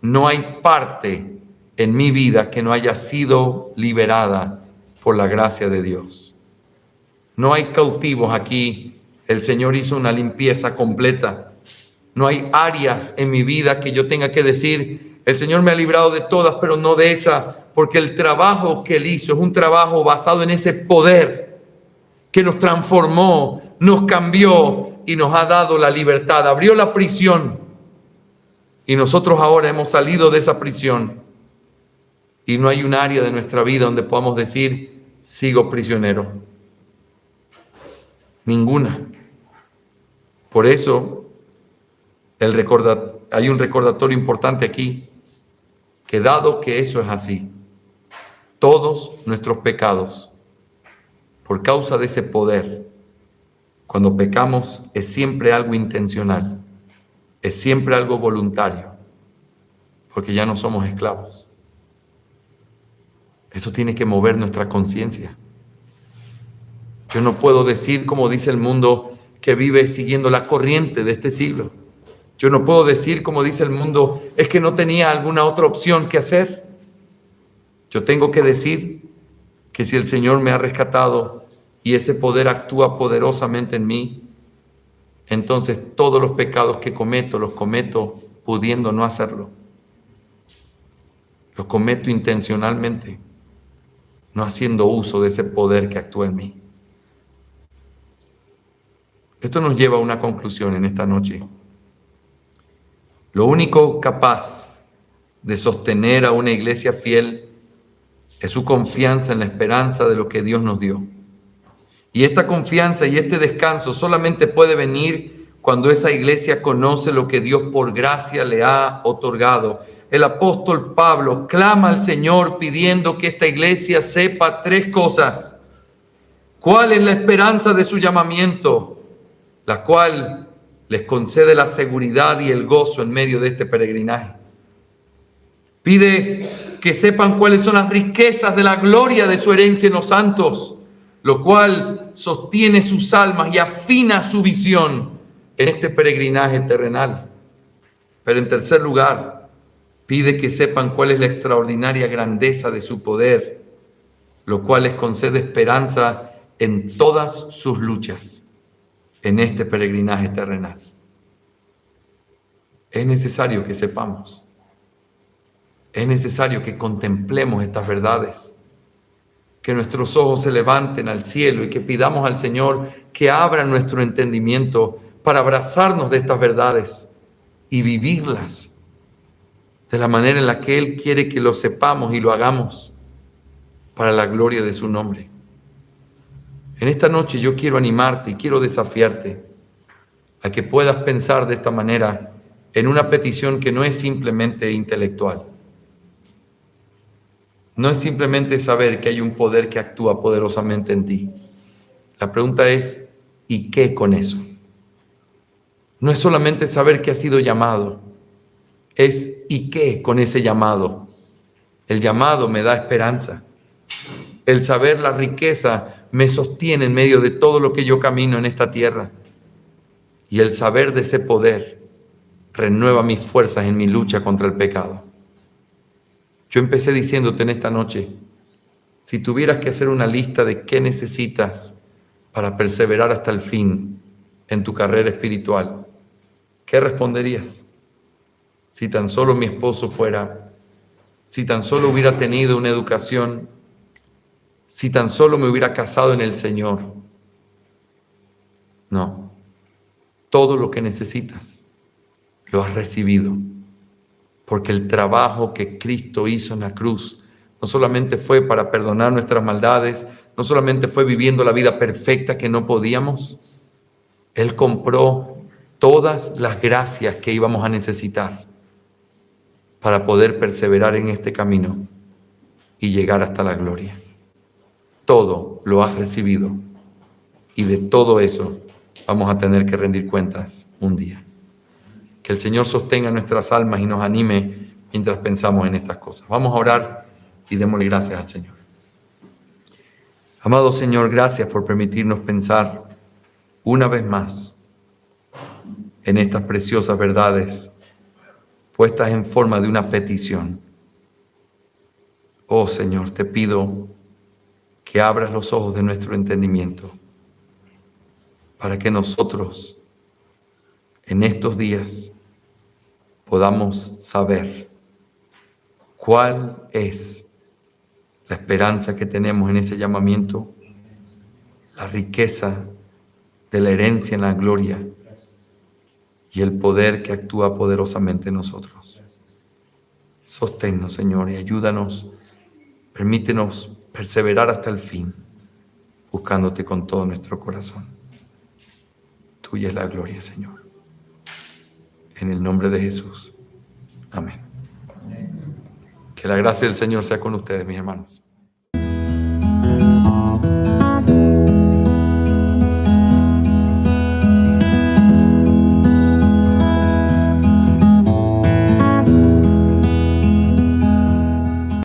Speaker 1: No hay parte en mi vida que no haya sido liberada por la gracia de Dios. No hay cautivos aquí. El Señor hizo una limpieza completa. No hay áreas en mi vida que yo tenga que decir, el Señor me ha librado de todas, pero no de esa, porque el trabajo que Él hizo es un trabajo basado en ese poder que nos transformó, nos cambió y nos ha dado la libertad. Abrió la prisión y nosotros ahora hemos salido de esa prisión y no hay un área de nuestra vida donde podamos decir, sigo prisionero. Ninguna. Por eso hay un recordatorio importante aquí, que dado que eso es así, todos nuestros pecados, por causa de ese poder, cuando pecamos es siempre algo intencional, es siempre algo voluntario, porque ya no somos esclavos. Eso tiene que mover nuestra conciencia. Yo no puedo decir, como dice el mundo, que vive siguiendo la corriente de este siglo. Yo no puedo decir, como dice el mundo, es que no tenía alguna otra opción que hacer. Yo tengo que decir que si el Señor me ha rescatado y ese poder actúa poderosamente en mí, entonces todos los pecados que cometo, los cometo pudiendo no hacerlo. Los cometo intencionalmente, no haciendo uso de ese poder que actúa en mí. Esto nos lleva a una conclusión en esta noche. Lo único capaz de sostener a una iglesia fiel es su confianza en la esperanza de lo que Dios nos dio. Y esta confianza y este descanso solamente puede venir cuando esa iglesia conoce lo que Dios por gracia le ha otorgado. El apóstol Pablo clama al Señor pidiendo que esta iglesia sepa tres cosas. ¿Cuál es la esperanza de su llamamiento? La cual les concede la seguridad y el gozo en medio de este peregrinaje. Pide que sepan cuáles son las riquezas de la gloria de su herencia en los santos, lo cual sostiene sus almas y afina su visión en este peregrinaje terrenal. Pero en tercer lugar, pide que sepan cuál es la extraordinaria grandeza de su poder, lo cual les concede esperanza en todas sus luchas en este peregrinaje terrenal. Es necesario que sepamos. Es necesario que contemplemos estas verdades, que nuestros ojos se levanten al cielo y que pidamos al Señor que abra nuestro entendimiento para abrazarnos de estas verdades y vivirlas de la manera en la que Él quiere que lo sepamos y lo hagamos para la gloria de su nombre. En esta noche yo quiero animarte y quiero desafiarte a que puedas pensar de esta manera en una petición que no es simplemente intelectual. No es simplemente saber que hay un poder que actúa poderosamente en ti. La pregunta es, ¿y qué con eso? No es solamente saber que has sido llamado, es ¿y qué con ese llamado? El llamado me da esperanza. El saber la riqueza me sostiene en medio de todo lo que yo camino en esta tierra. Y el saber de ese poder renueva mis fuerzas en mi lucha contra el pecado. Yo empecé diciéndote en esta noche, si tuvieras que hacer una lista de qué necesitas para perseverar hasta el fin en tu carrera espiritual, ¿qué responderías? Si tan solo mi esposo fuera, si tan solo hubiera tenido una educación, si tan solo me hubiera casado en el Señor. No, todo lo que necesitas lo has recibido, porque el trabajo que Cristo hizo en la cruz no solamente fue para perdonar nuestras maldades, no solamente fue viviendo la vida perfecta que no podíamos, Él compró todas las gracias que íbamos a necesitar para poder perseverar en este camino y llegar hasta la gloria. Todo lo has recibido y de todo eso vamos a tener que rendir cuentas un día. Que el Señor sostenga nuestras almas y nos anime mientras pensamos en estas cosas. Vamos a orar y démosle gracias al Señor. Amado Señor, gracias por permitirnos pensar una vez más en estas preciosas verdades puestas en forma de una petición. Oh Señor, te pido que abras los ojos de nuestro entendimiento para que nosotros en estos días podamos saber cuál es la esperanza que tenemos en ese llamamiento, la riqueza de la herencia en la gloria y el poder que actúa poderosamente en nosotros. Sosténnos, Señor, y ayúdanos, permítenos perseverar hasta el fin, buscándote con todo nuestro corazón. Tuya es la gloria, Señor. En el nombre de Jesús. Amén. Que la gracia del Señor sea con ustedes, mis hermanos.